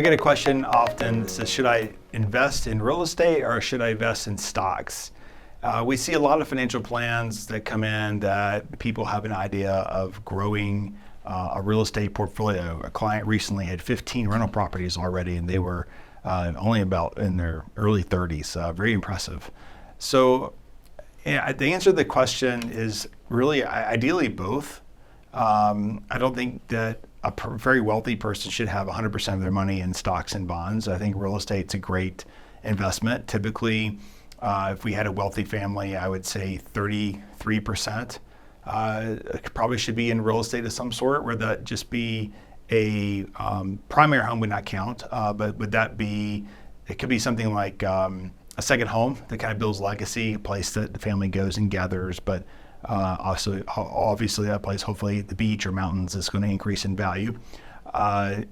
get a question often that says, should I invest in real estate or should I invest in stocks? We see a lot of financial plans that come in that people have an idea of growing a real estate portfolio. A client recently had 15 rental properties already, and they were only about in their early 30s. Very impressive. So yeah, the answer to the question is really ideally both. I don't think that a very wealthy person should have 100% of their money in stocks and bonds. I think real estate's a great investment. Typically, if we had a wealthy family, I would say 33% probably should be in real estate of some sort, where that just be a primary home would not count, but would that be, it could be something like a second home that kind of builds legacy, a place that the family goes and gathers, but also obviously that place, hopefully the beach or mountains, is going to increase in value.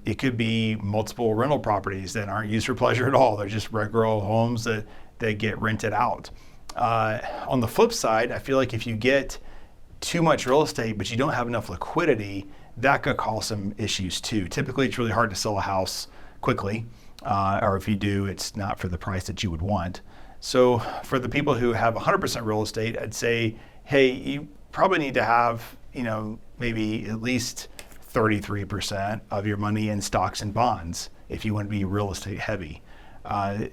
It could be multiple rental properties that aren't used for pleasure at all. They're just regular old homes that get rented out. On the flip side, I feel like if you get too much real estate but you don't have enough liquidity, that could cause some issues too. Typically, it's really hard to sell a house quickly, or if you do, it's not for the price that you would want. So for the people who have 100% real estate, I'd say, hey, you probably need to have, maybe at least 33% of your money in stocks and bonds if you want to be real estate heavy. The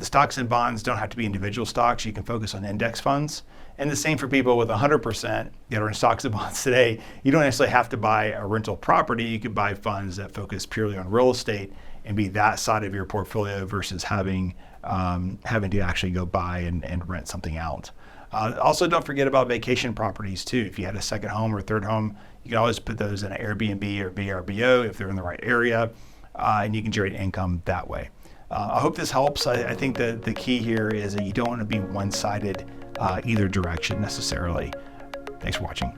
stocks and bonds don't have to be individual stocks. You can focus on index funds. And the same for people with 100% that are in stocks and bonds today. You don't necessarily have to buy a rental property. You could buy funds that focus purely on real estate and be that side of your portfolio versus having to actually go buy and rent something out. Also, don't forget about vacation properties too. If you had a second home or third home, you can always put those in an Airbnb or VRBO if they're in the right area, and you can generate income that way. I hope this helps. I think that the key here is that you don't want to be one-sided either direction necessarily. Thanks for watching.